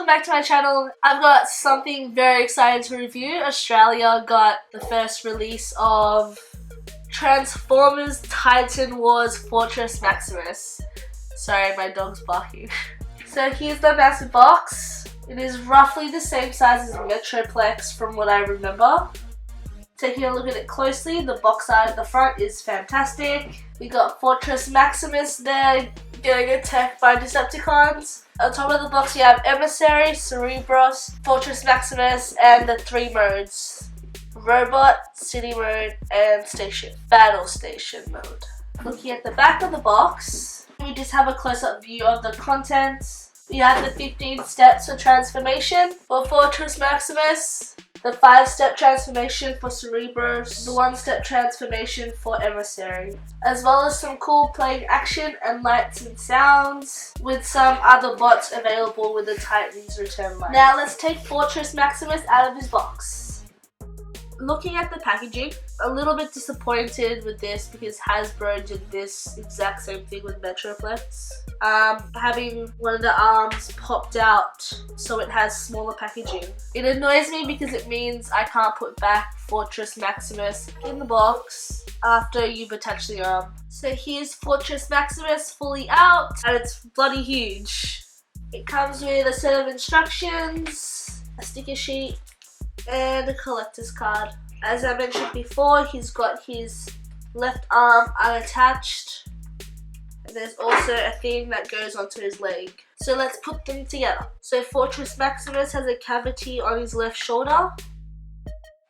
welcome back to my channel. I've got something very exciting to review. Australia got the first release of Transformers Titan Wars Fortress Maximus. Sorry, my dog's barking. So here's the massive box. It is roughly the same size as Metroplex from what I remember. Taking a look at it closely, the box art at the front is fantastic. We got Fortress Maximus there getting attacked by Decepticons. On top of the box you have Emissary, Cerebros, Fortress Maximus, and the 3 modes. Robot, City mode, and Station. Battle Station mode. Looking at the back of the box, we just have a close-up view of the contents. We have the 15 steps for transformation for Fortress Maximus, the 5-step transformation for Cerebros, the 1-step transformation for Emissary, as well as some cool playing action and lights and sounds, with some other bots available with the Titan's return line. Now let's take Fortress Maximus out of his box. Looking at the packaging, a little bit disappointed with this because Hasbro did this exact same thing with Metroplex. Having one of the arms popped out so it has smaller packaging. It annoys me because it means I can't put back Fortress Maximus in the box after you've attached the arm. So here's Fortress Maximus fully out, and it's bloody huge. It comes with a set of instructions, a sticker sheet, and a collector's card. As I mentioned before, he's got his left arm unattached, and there's also a thing that goes onto his leg. So let's put them together. So Fortress Maximus has a cavity on his left shoulder.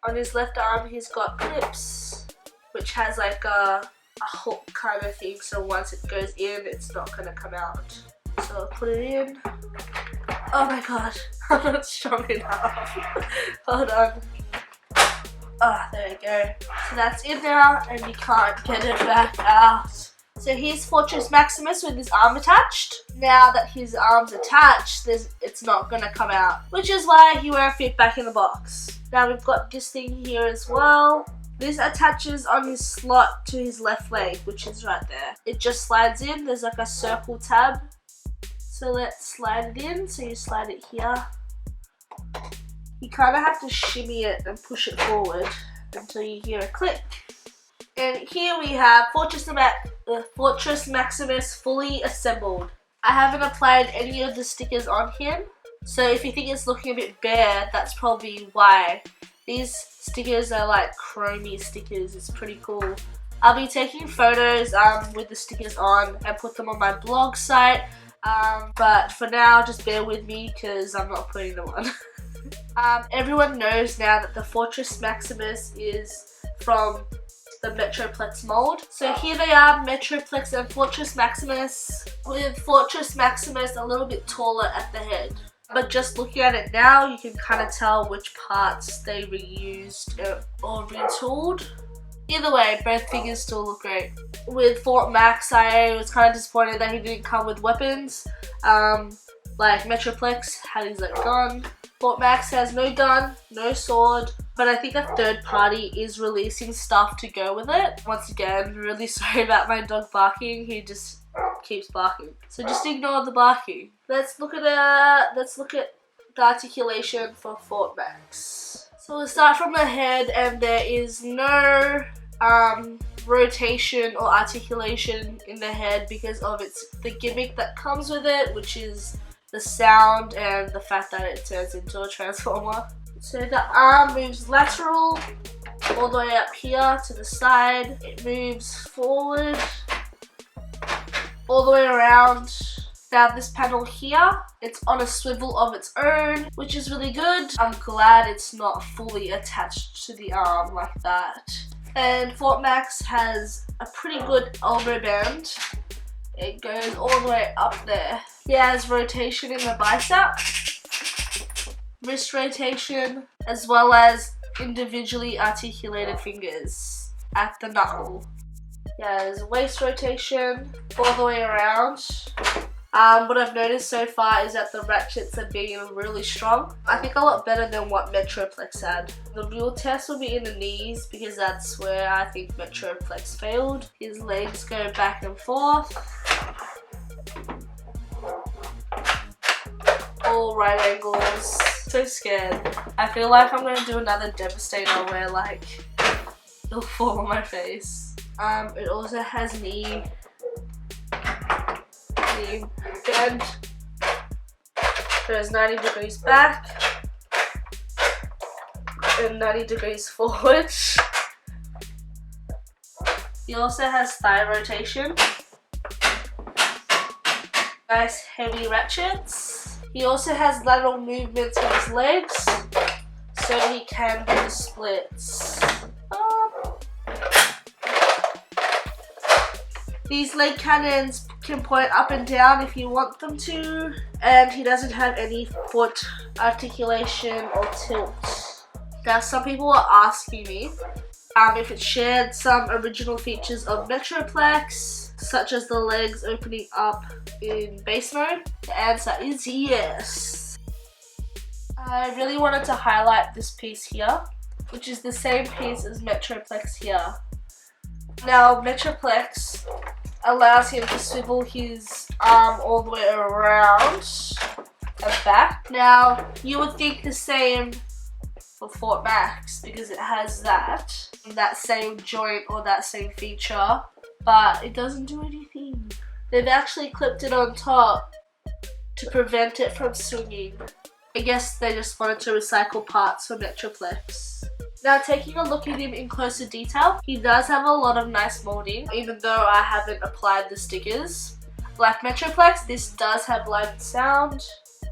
On his left arm he's got clips, which has like a hook kind of thing, so once it goes in it's not going to come out. So I'll put it in. Oh my god, I'm not strong enough. Hold on. Ah, there we go. So that's in now, and you can't get it back out. So here's Fortress Maximus with his arm attached. Now that his arm's attached, it's not going to come out, which is why he won't fit back in the box. Now we've got this thing here as well. This attaches on his slot to his left leg, which is right there. It just slides in. There's like a circle tab. So let's slide it in. So you slide it here. You kind of have to shimmy it and push it forward until you hear a click. And here we have Fortress Maximus fully assembled. I haven't applied any of the stickers on him, so if you think it's looking a bit bare, that's probably why. These stickers are like chromey stickers. It's pretty cool. I'll be taking photos with the stickers on and put them on my blog site. But for now, just bear with me because I'm not putting them on. Everyone knows now that the Fortress Maximus is from the Metroplex mold. So here they are, Metroplex and Fortress Maximus, with Fortress Maximus a little bit taller at the head. But just looking at it now, you can kind of tell which parts they reused or retooled. Either way, both figures still look great. With Fort Max, I was kind of disappointed that he didn't come with weapons. Like Metroplex had his like gun. Fort Max has no gun, no sword, but I think a third party is releasing stuff to go with it. Once again, really sorry about my dog barking. He just keeps barking. So just ignore the barking. Let's look at the articulation for Fort Max. So we'll start from the head, and there is no rotation or articulation in the head because of the gimmick that comes with it, which is the sound and the fact that it turns into a transformer. So the arm moves lateral all the way up here to the side. It moves forward all the way around. Now this panel here, it's on a swivel of its own, which is really good. I'm glad it's not fully attached to the arm like that. And Fort Max has a pretty good elbow band. It goes all the way up there. He has rotation in the bicep, wrist rotation, as well as individually articulated fingers at the knuckle. He has waist rotation all the way around. What I've noticed so far is that the ratchets are being really strong. I think a lot better than what Metroplex had. The real test will be in the knees because that's where I think Metroplex failed. His legs go back and forth. all right angles. So scared. I feel like I'm gonna do another Devastator where like it'll fall on my face. It also has knee bend. Goes 90 degrees back and 90 degrees forward. He also has thigh rotation. Nice heavy ratchets. He also has lateral movements with his legs, so he can do splits. These leg cannons can point up and down if you want them to, and he doesn't have any foot articulation or tilt. Now some people are asking me if it shared some original features of Metroplex, such as the legs opening up in base mode. The answer is yes. I really wanted to highlight this piece here, which is the same piece as Metroplex here. Now Metroplex allows him to swivel his arm all the way around and back. Now you would think the same for Fort Max because it has that same joint or that same feature, but it doesn't do anything. They've actually clipped it on top to prevent it from swinging. I guess they just wanted to recycle parts for Metroplex. Now taking a look at him in closer detail, he does have a lot of nice molding, even though I haven't applied the stickers. Like Metroplex, this does have light and sound.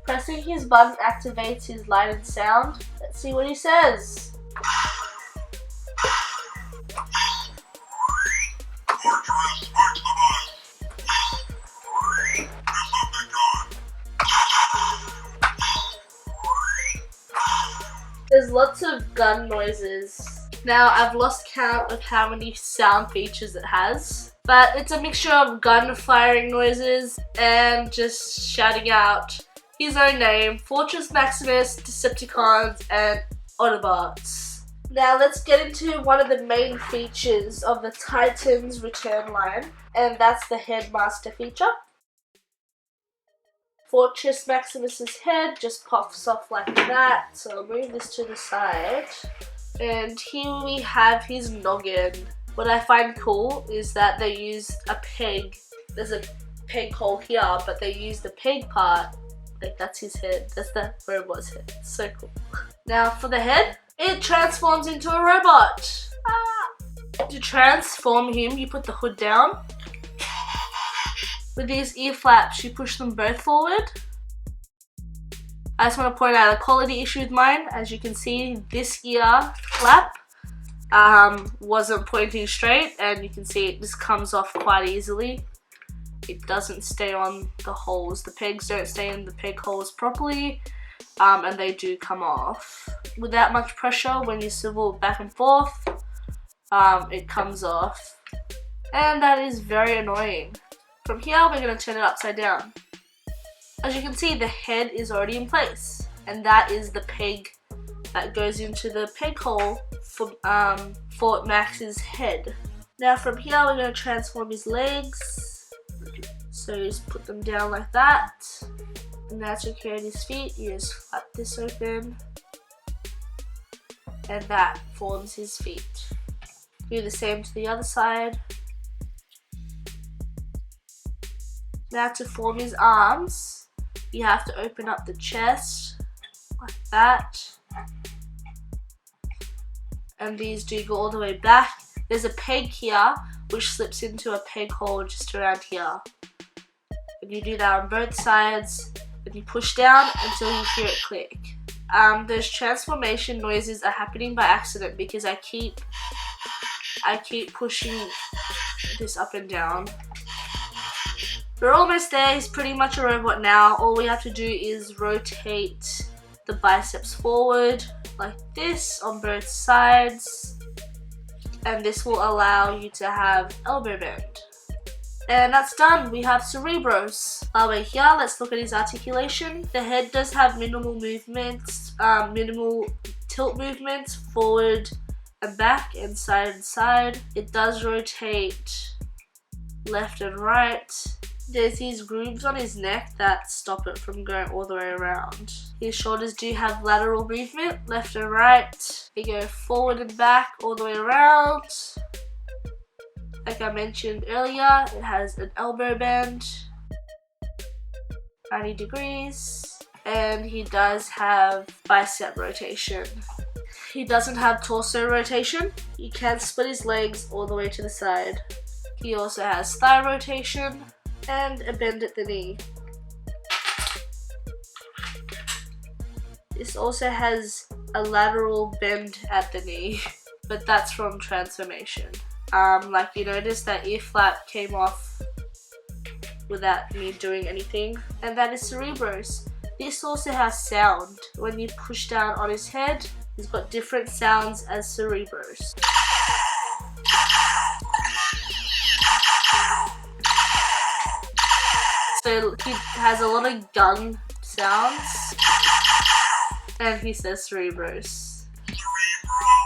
Pressing his button activates his light and sound. Let's see what he says. There's lots of gun noises. Now I've lost count of how many sound features it has, but it's a mixture of gun firing noises and just shouting out his own name, Fortress Maximus, Decepticons, and Autobots. Now let's get into one of the main features of the Titans return line, and that's the Headmaster feature. Fortress Maximus's head just pops off like that, so I'll move this to the side. And here we have his noggin. What I find cool is that they use a peg. There's a peg hole here, but they use the peg part. Like that's his head. That's the robot's head. So cool. Now for the head, it transforms into a robot. To transform him, you put the hood down. With these ear flaps, you push them both forward. I just want to point out a quality issue with mine. As you can see, this ear flap wasn't pointing straight, and you can see it just comes off quite easily. It doesn't stay on the holes. The pegs don't stay in the peg holes properly, and they do come off. Without much pressure, when you swivel back and forth, it comes off. And that is very annoying. From here, we're going to turn it upside down. As you can see, the head is already in place, and that is the peg that goes into the peg hole for Fort Max's head. Now from here, we're going to transform his legs. So you just put them down like that. And now to create his feet, you just flap this open, and that forms his feet. Do the same to the other side. Now to form his arms, you have to open up the chest like that. And these do go all the way back. There's a peg here which slips into a peg hole just around here. And you do that on both sides, and you push down until you hear it click. Those transformation noises are happening by accident because I keep pushing this up and down. We're almost there. He's pretty much a robot now. All we have to do is rotate the biceps forward like this on both sides, and this will allow you to have elbow bend. And that's done. We have Cerebros. Over here, let's look at his articulation. The head does have minimal movements, minimal tilt movements forward and back and side and side. It does rotate left and right. There's these grooves on his neck that stop it from going all the way around. His shoulders do have lateral movement, left and right. They go forward and back all the way around. Like I mentioned earlier, it has an elbow bend, 90 degrees, and he does have bicep rotation. He doesn't have torso rotation. He can split his legs all the way to the side. He also has thigh rotation and a bend at the knee. This also has a lateral bend at the knee, but that's from transformation. Like you notice that ear flap came off without me doing anything, and that is Cerebros. This also has sound. When you push down on his head, he's got different sounds as Cerebros. So he has a lot of gun sounds, and he says Cerebros.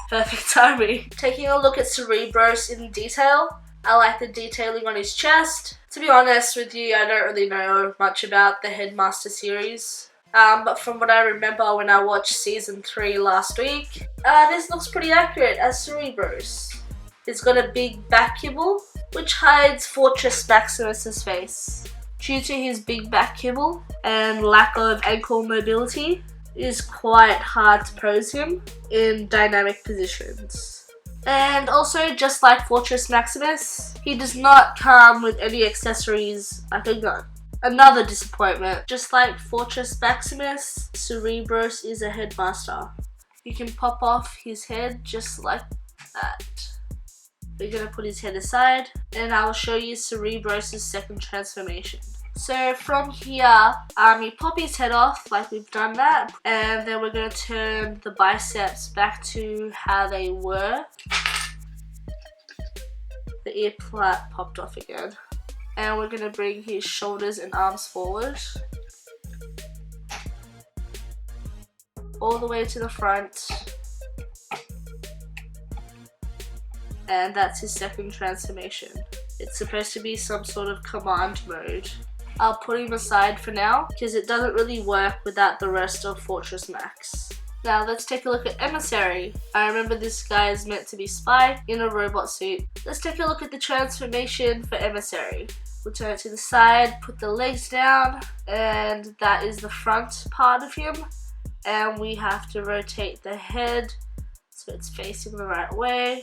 Perfect timing. Taking a look at Cerebros in detail, I like the detailing on his chest. To be honest with you, I don't really know much about the Headmaster series. But from what I remember when I watched season 3 last week, this looks pretty accurate as Cerebros. He's got a big back kibble, which hides Fortress Maximus's face. Due to his big back kibble and lack of ankle mobility, it is quite hard to pose him in dynamic positions. And also, just like Fortress Maximus, he does not come with any accessories like a gun. Another disappointment. Just like Fortress Maximus, Cerebros is a Headmaster. You can pop off his head just like that. We're going to put his head aside and I will show you Cerebros' second transformation. So from here, you pop his head off like we've done that, and then we're going to turn the biceps back to how they were. The ear flap popped off again. And we're going to bring his shoulders and arms forward. All the way to the front. And that's his second transformation. It's supposed to be some sort of command mode. I'll put him aside for now because it doesn't really work without the rest of Fortress Max. Now let's take a look at Emissary. I remember this guy is meant to be Spy in a robot suit. Let's take a look at the transformation for Emissary. We'll turn it to the side, put the legs down, and that is the front part of him. And we have to rotate the head so it's facing the right way.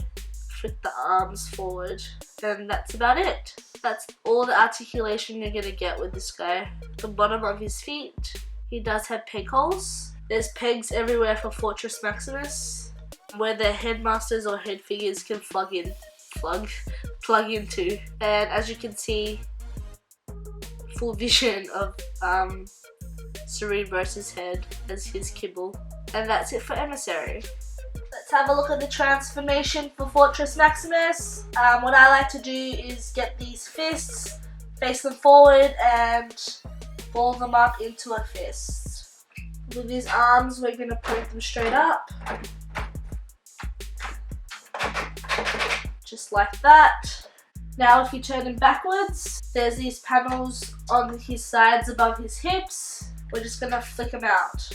Flick the arms forward, and that's about it. That's all the articulation you're gonna get with this guy. The bottom of his feet, he does have peg holes. There's pegs everywhere for Fortress Maximus, where the headmasters or head figures can plug into. And as you can see, full vision of Cerebros' head as his kibble. And that's it for Emissary. Let's have a look at the transformation for Fortress Maximus. What I like to do is get these fists, face them forward and ball them up into a fist. With his arms, we're going to point them straight up. Just like that. Now if you turn him backwards, there's these panels on his sides above his hips. We're just going to flick them out.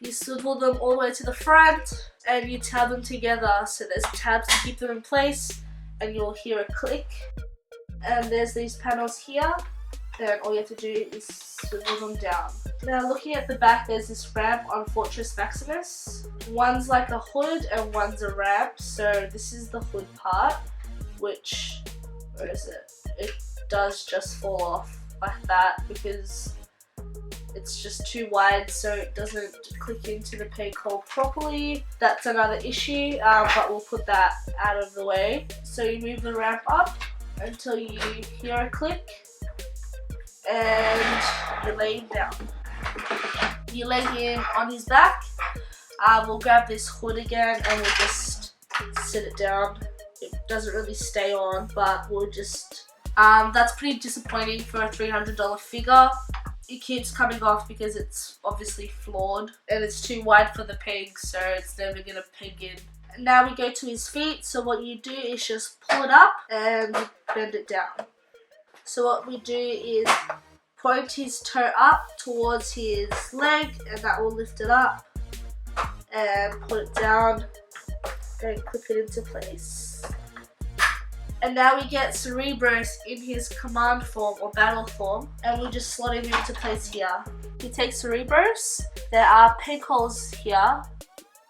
You swivel them all the way to the front and you tab them together. So there's tabs to keep them in place and you'll hear a click. And there's these panels here. And all you have to do is swivel them down. Now looking at the back, there's this ramp on Fortress Maximus. One's like a hood and one's a ramp. So this is the hood part, which, where is it? It does just fall off like that because it's just too wide, so it doesn't click into the peg hole properly. That's another issue, but we'll put that out of the way. So you move the ramp up until you hear a click and you lay him down. You lay him on his back. We'll grab this hood again and we'll just sit it down. It doesn't really stay on, but we'll just... that's pretty disappointing for a $300 figure. It keeps coming off because it's obviously flawed and it's too wide for the peg, so it's never gonna peg in Now we go to his feet, so what you do is just pull it up and bend it down. So what we do is point his toe up towards his leg, and that will lift it up, and put it down and clip it into place. And now we get Cerebros in his command form or battle form, and we just slot him into place here. You take Cerebros, there are peg holes here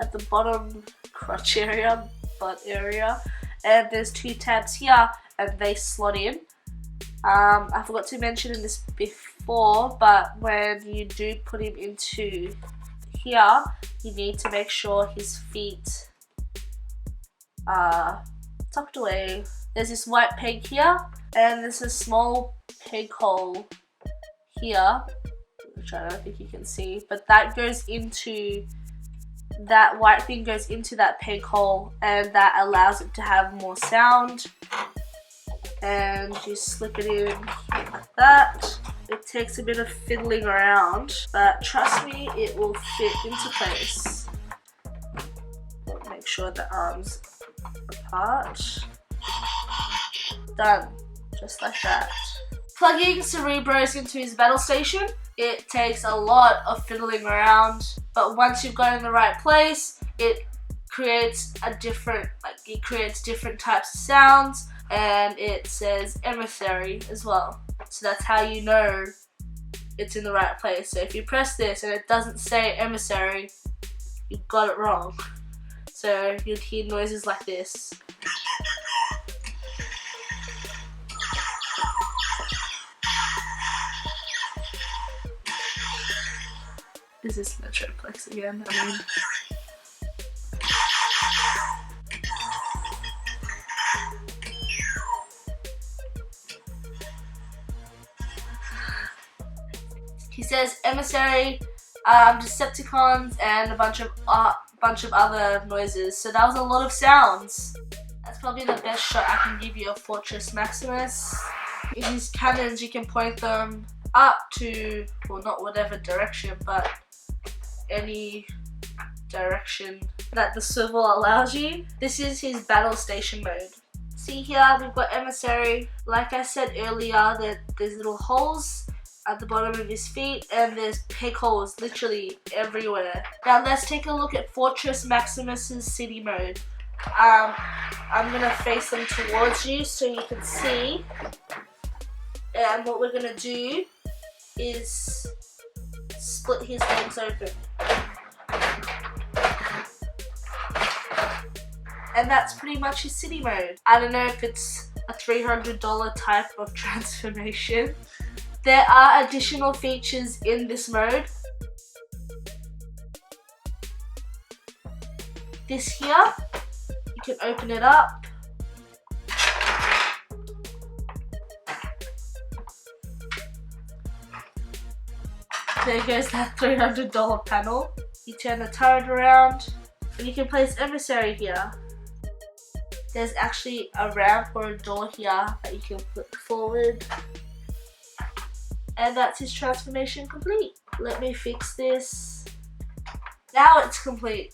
at the bottom crotch area, butt area, and there's 2 tabs here and they slot in. I forgot to mention in this before, but when you do put him into here, you need to make sure his feet are tucked away. There's this white peg here, and there's a small peg hole here, which I don't think you can see, but that goes into, that white thing goes into that peg hole, and that allows it to have more sound. And you slip it in like that. It takes a bit of fiddling around, but trust me, it will fit into place. Make sure the arms apart. Done, just like that. Plugging Cerebros into his battle station, it takes a lot of fiddling around, but once you've got it in the right place, it creates different types of sounds, and it says Emissary as well. So that's how you know it's in the right place. So if you press this and it doesn't say Emissary, you got it wrong. So you'd hear noises like this. Is this Metroplex again? I mean, he says Emissary, Decepticons, and a bunch of other noises. So that was a lot of sounds. That's probably the best shot I can give you of Fortress Maximus. In his cannons, you can point them up to, well, not whatever direction, but any direction that the swivel allows you. This is his battle station mode. See here, we've got Emissary. Like I said earlier, there's little holes at the bottom of his feet, and there's peg holes literally everywhere. Now let's take a look at Fortress Maximus's city mode. I'm gonna face them towards you so you can see. And what we're gonna do is split his legs open. And that's pretty much his city mode. I don't know if it's a $300 type of transformation. There are additional features in this mode. This here, you can open it up. There goes that $300 panel. You turn the turret around, and you can place Emissary here. There's actually a ramp or a door here that you can flip forward. And that's his transformation complete. Let me fix this. Now it's complete.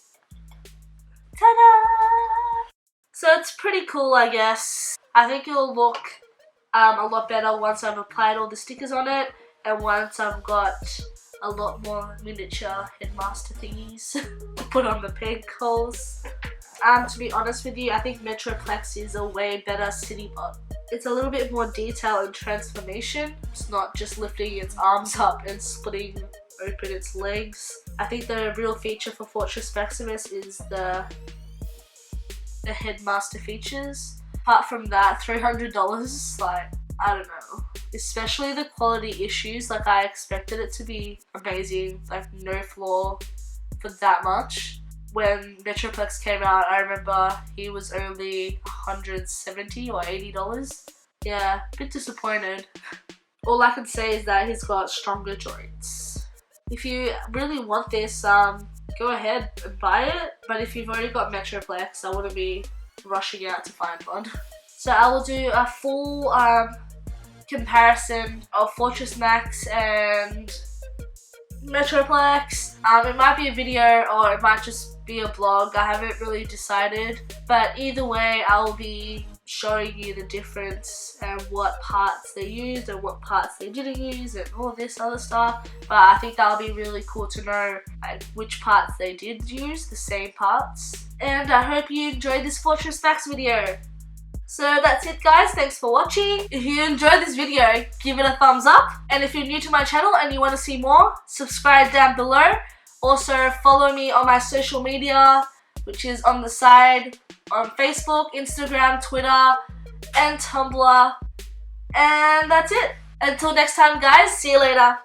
Ta-da! So it's pretty cool, I guess. I think it'll look a lot better once I've applied all the stickers on it, and once I've got a lot more miniature Headmaster thingies to put on the peg holes. To be honest with you, I think Metroplex is a way better city bot. It's a little bit more detail and transformation. It's not just lifting its arms up and splitting open its legs. I think the real feature for Fortress Maximus is the Headmaster features. Apart from that, $300, like, I don't know. Especially the quality issues, like I expected it to be amazing, like no flaw for that much. When Metroplex came out, I remember he was only $170 or $80. Yeah, a bit disappointed. All I can say is that he's got stronger joints. If you really want this, go ahead and buy it. But if you've already got Metroplex, I wouldn't be rushing out to find one. So I will do a full comparison of Fortress Max and Metroplex. It might be a video, or it might just be a blog. I haven't really decided, but either way I'll be showing you the difference and what parts they used and what parts they didn't use and all this other stuff. But I think that'll be really cool to know which parts they did use, the same parts. And I hope you enjoyed this Fortress Max video. So that's it guys, thanks for watching. If you enjoyed this video, give it a thumbs up. And if you're new to my channel and you want to see more, subscribe down below. Also follow me on my social media, which is on the side, on Facebook, Instagram, Twitter, and Tumblr. And that's it. Until next time guys, see you later.